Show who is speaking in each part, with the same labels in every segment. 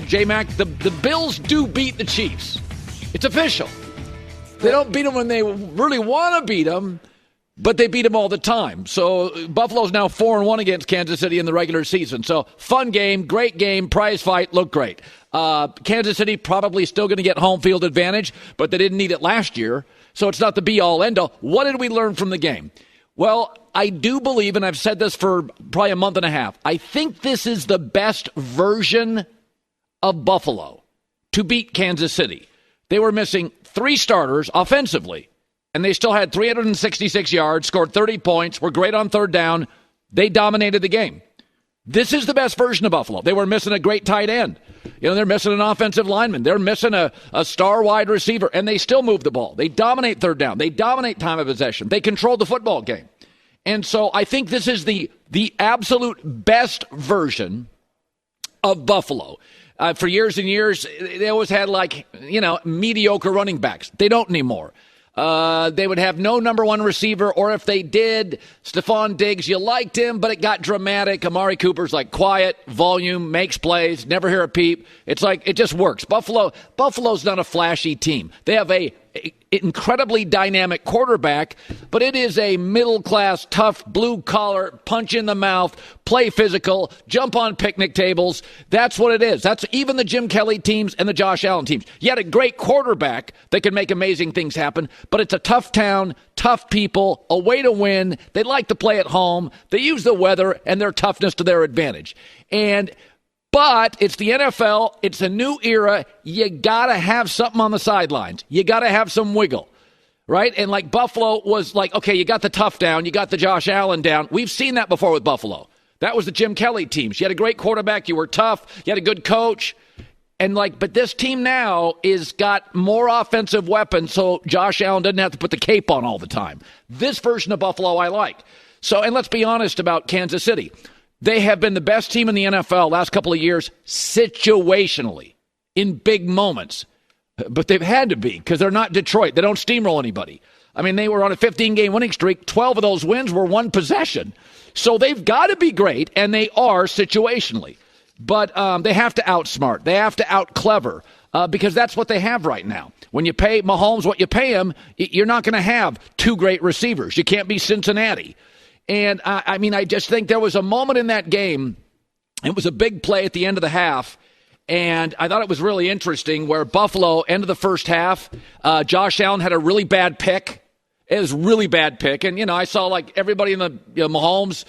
Speaker 1: J-Mac, the Bills do beat the Chiefs. It's official. They don't beat them when they really want to beat them, but they beat them all the time. So Buffalo's now 4-1 against Kansas City in the regular season. So fun game, great game, prize fight, look great. Kansas City probably still going to get home field advantage, but they didn't need it last year. So it's not the be-all, end-all. What did we learn from the game? Well, I do believe, and I've said this for probably a month and a half, I think this is the best version of Buffalo to beat Kansas City. They were missing 3 starters offensively, and they still had 366 yards, scored 30 points, were great on third down. They dominated the game. This is the best version of Buffalo. They were missing a great tight end. They're missing an offensive lineman. They're missing a star wide receiver, and they still move the ball. They dominate third down. They dominate time of possession. They control the football game. And so I think this is the absolute best version of Buffalo. For years and years, they always had mediocre running backs. They don't anymore. They would have no number one receiver, or if they did, Stephon Diggs, you liked him, but it got dramatic. Amari Cooper's quiet, volume, makes plays, never hear a peep. It's it just works. Buffalo's not a flashy team. They have a incredibly dynamic quarterback, but it is a middle-class, tough, blue-collar, punch in the mouth, play physical, jump on picnic tables. That's what it is. That's even the Jim Kelly teams and the Josh Allen teams. You had a great quarterback that can make amazing things happen, but it's a tough town, tough people, a way to win. They like to play at home. They use the weather and their toughness to their advantage. But it's the NFL. It's a new era. You got to have something on the sidelines. You got to have some wiggle, right? And Buffalo was okay, you got the tough down. You got the Josh Allen down. We've seen that before with Buffalo. That was the Jim Kelly teams. You had a great quarterback. You were tough. You had a good coach. And but this team now is got more offensive weapons, so Josh Allen doesn't have to put the cape on all the time. This version of Buffalo I like. So, and let's be honest about Kansas City. They have been the best team in the NFL last couple of years situationally in big moments. But they've had to be because they're not Detroit. They don't steamroll anybody. I mean, they were on a 15-game winning streak. 12 of those wins were one possession. So they've got to be great, and they are situationally. But they have to outsmart. They have to out-clever because that's what they have right now. When you pay Mahomes what you pay him, you're not going to have 2 great receivers. You can't be Cincinnati. And, I just think there was a moment in that game, it was a big play at the end of the half, and I thought it was really interesting where Buffalo, end of the first half, Josh Allen had a really bad pick. It was a really bad pick. And, I saw everybody in the Mahomes,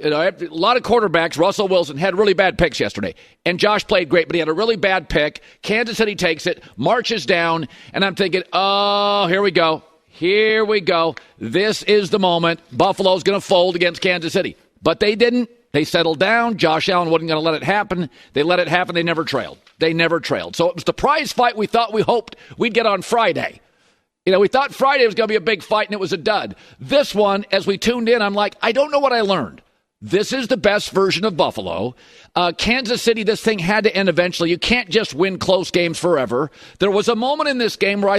Speaker 1: a lot of quarterbacks, Russell Wilson, had really bad picks yesterday. And Josh played great, but he had a really bad pick. Kansas City takes it, marches down, and I'm thinking, oh, here we go. Here we go. This is the moment. Buffalo's going to fold against Kansas City. But they didn't. They settled down. Josh Allen wasn't going to let it happen. They let it happen. They never trailed. So it was the prize fight we hoped we'd get on Friday. We thought Friday was going to be a big fight, and it was a dud. This one, as we tuned in, I'm I don't know what I learned. This is the best version of Buffalo. Kansas City, this thing had to end eventually. You can't just win close games forever. There was a moment in this game where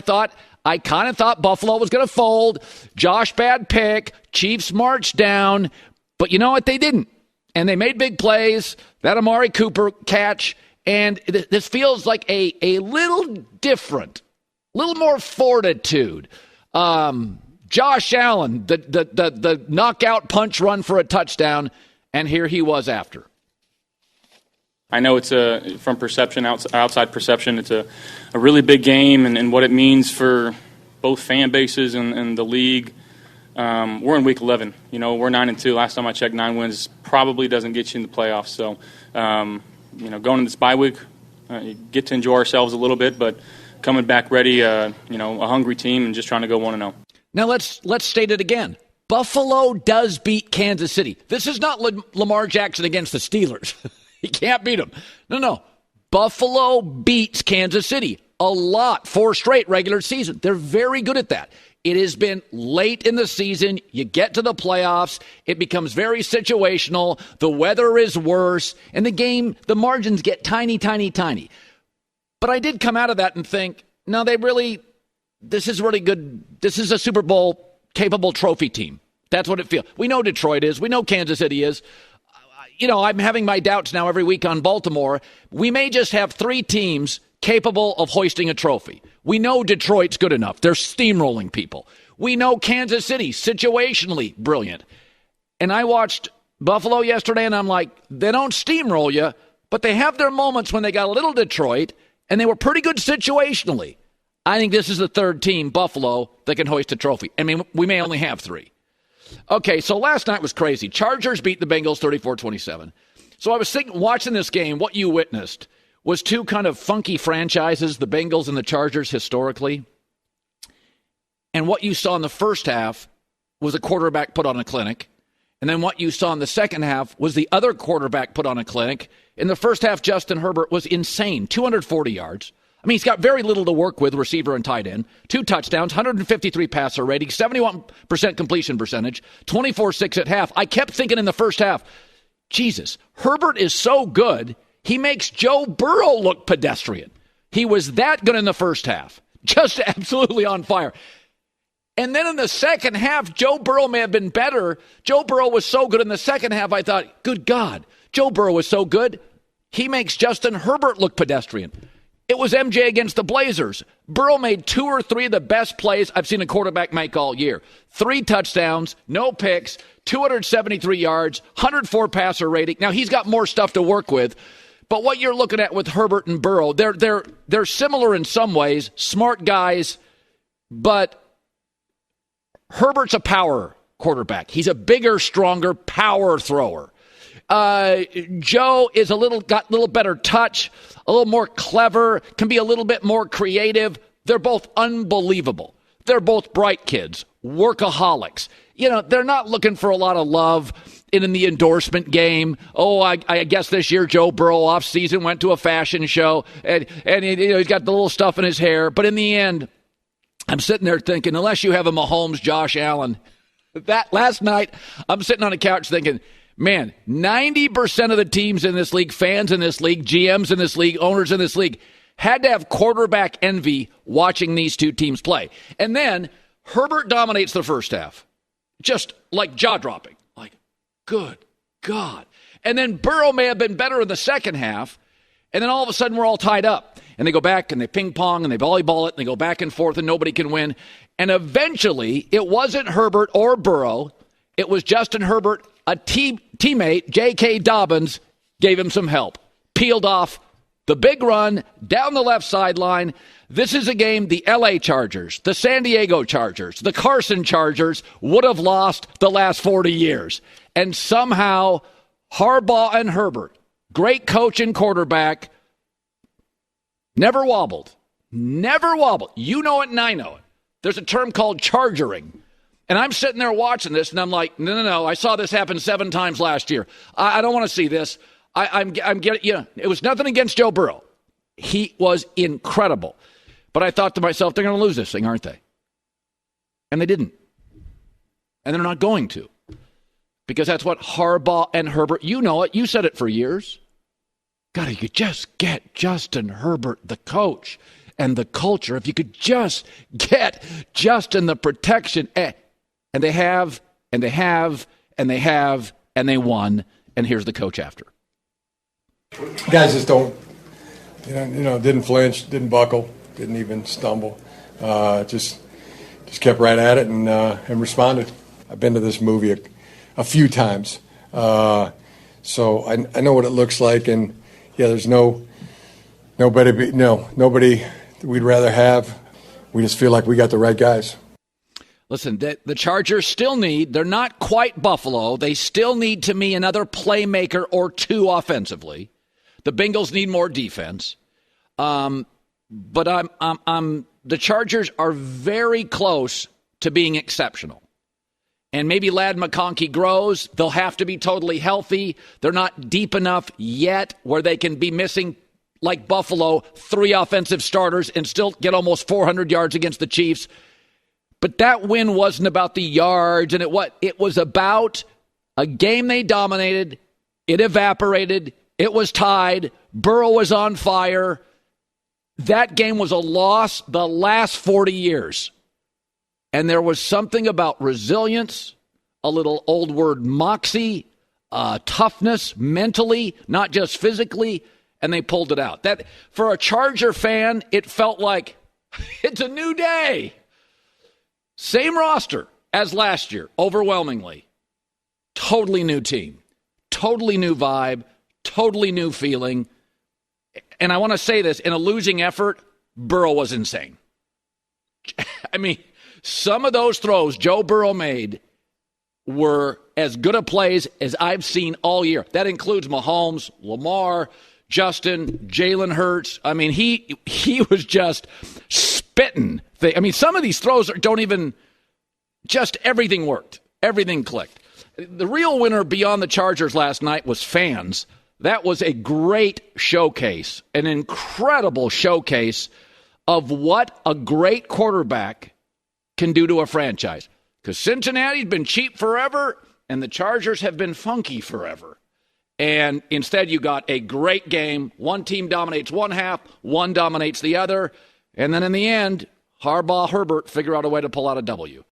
Speaker 1: I kind of thought Buffalo was going to fold. Josh, bad pick. Chiefs marched down. But you know what? They didn't. And they made big plays. That Amari Cooper catch. And this feels like a little different, a little more fortitude. Josh Allen, the knockout punch run for a touchdown. And here he was after.
Speaker 2: I know it's from perception, outside perception, it's a really big game and what it means for both fan bases and the league. We're in week 11. We're 9-2. Last time I checked, 9 wins probably doesn't get you in the playoffs. So, going into this bye week, you get to enjoy ourselves a little bit, but coming back ready, a hungry team and just trying to go 1-0.
Speaker 1: Now let's state it again. Buffalo does beat Kansas City. This is not Lamar Jackson against the Steelers. He can't beat them. No. Buffalo beats Kansas City a lot, 4 straight regular season. They're very good at that. It has been late in the season. You get to the playoffs. It becomes very situational. The weather is worse. And the margins get tiny, tiny, tiny. But I did come out of that and think, no, this is really good. This is a Super Bowl capable trophy team. That's what it feels. We know Detroit is. We know Kansas City is. I'm having my doubts now every week on Baltimore. We may just have 3 teams capable of hoisting a trophy. We know Detroit's good enough. They're steamrolling people. We know Kansas City, situationally brilliant. And I watched Buffalo yesterday, and I'm like, they don't steamroll you, but they have their moments when they got a little Detroit, and they were pretty good situationally. I think this is the 3rd team, Buffalo, that can hoist a trophy. I mean, we may only have 3. Okay, so last night was crazy. Chargers beat the Bengals 34-27. So I was watching this game, what you witnessed was 2 kind of funky franchises, the Bengals and the Chargers historically. And what you saw in the first half was a quarterback put on a clinic. And then what you saw in the second half was the other quarterback put on a clinic. In the first half, Justin Herbert was insane, 240 yards. I mean, he's got very little to work with, receiver and tight end. 2 touchdowns, 153 passer rating, 71% completion percentage, 24-6 at half. I kept thinking in the first half, Jesus, Herbert is so good, he makes Joe Burrow look pedestrian. He was that good in the first half, just absolutely on fire. And then in the second half, Joe Burrow may have been better. Joe Burrow was so good in the second half, I thought, good God, Joe Burrow was so good, he makes Justin Herbert look pedestrian. It was MJ against the Blazers. Burrow made 2 or 3 of the best plays I've seen a quarterback make all year. 3 touchdowns, no picks, 273 yards, 104 passer rating. Now, he's got more stuff to work with. But what you're looking at with Herbert and Burrow, they're similar in some ways, smart guys, but Herbert's a power quarterback. He's a bigger, stronger power thrower. Joe is got a little better touch, a little more clever, can be a little bit more creative. They're both unbelievable. They're both bright kids, workaholics. They're not looking for a lot of love in the endorsement game. Oh, I guess this year Joe Burrow off season went to a fashion show and he's got the little stuff in his hair. But in the end, I'm sitting there thinking, unless you have a Mahomes, Josh Allen, that last night I'm sitting on a couch thinking, man, 90% of the teams in this league, fans in this league, GMs in this league, owners in this league, had to have quarterback envy watching these 2 teams play. And then Herbert dominates the first half. Just like jaw-dropping. Like, good God. And then Burrow may have been better in the second half, and then all of a sudden we're all tied up. And they go back and they ping-pong and they volleyball it and they go back and forth and nobody can win. And eventually it wasn't Herbert or Burrow. It was Justin Herbert. A teammate, J.K. Dobbins, gave him some help. Peeled off the big run down the left sideline. This is a game the L.A. Chargers, the San Diego Chargers, the Carson Chargers would have lost the last 40 years. And somehow Harbaugh and Herbert, great coach and quarterback, never wobbled. Never wobbled. You know it and I know it. There's a term called chargering. And I'm sitting there watching this, and I'm like, no. I saw this happen 7 times last year. I don't want to see this. I'm getting, it was nothing against Joe Burrow. He was incredible. But I thought to myself, they're going to lose this thing, aren't they? And they didn't. And they're not going to. Because that's what Harbaugh and Herbert, you know it. You said it for years. God, you could just get Justin Herbert, the coach, and the culture. If you could just get Justin the protection. And they have, and they have, and they have, and they won. And here's the coach after.
Speaker 3: Guys just don't, didn't flinch, didn't buckle, didn't even stumble. Just kept right at it and responded. I've been to this movie a few times, so I know what it looks like. And yeah, there's nobody we'd rather have. We just feel like we got the right guys.
Speaker 1: Listen, the Chargers still they're not quite Buffalo. They still need, to me, another playmaker or 2 offensively. The Bengals need more defense. But the Chargers are very close to being exceptional. And maybe Ladd McConkey grows. They'll have to be totally healthy. They're not deep enough yet where they can be missing, like Buffalo, 3 offensive starters and still get almost 400 yards against the Chiefs. But that win wasn't about the yards, and it was about a game they dominated. It evaporated. It was tied. Burrow was on fire. That game was a loss the last 40 years. And there was something about resilience, a little old word moxie, toughness mentally, not just physically, and they pulled it out. That, for a Charger fan, it felt like it's a new day. Same roster as last year, overwhelmingly. Totally new team. Totally new vibe. Totally new feeling. And I want to say this, in a losing effort, Burrow was insane. I mean, some of those throws Joe Burrow made were as good a plays as I've seen all year. That includes Mahomes, Lamar, Justin, Jalen Hurts. I mean, he was just spitting. I mean, some of these throws don't even, just everything worked. Everything clicked. The real winner beyond the Chargers last night was fans. That was a great showcase, an incredible showcase of what a great quarterback can do to a franchise. Because Cincinnati's been cheap forever, and the Chargers have been funky forever. And instead you got a great game. One team dominates one half, one dominates the other. And then in the end, Harbaugh, Herbert figure out a way to pull out a W.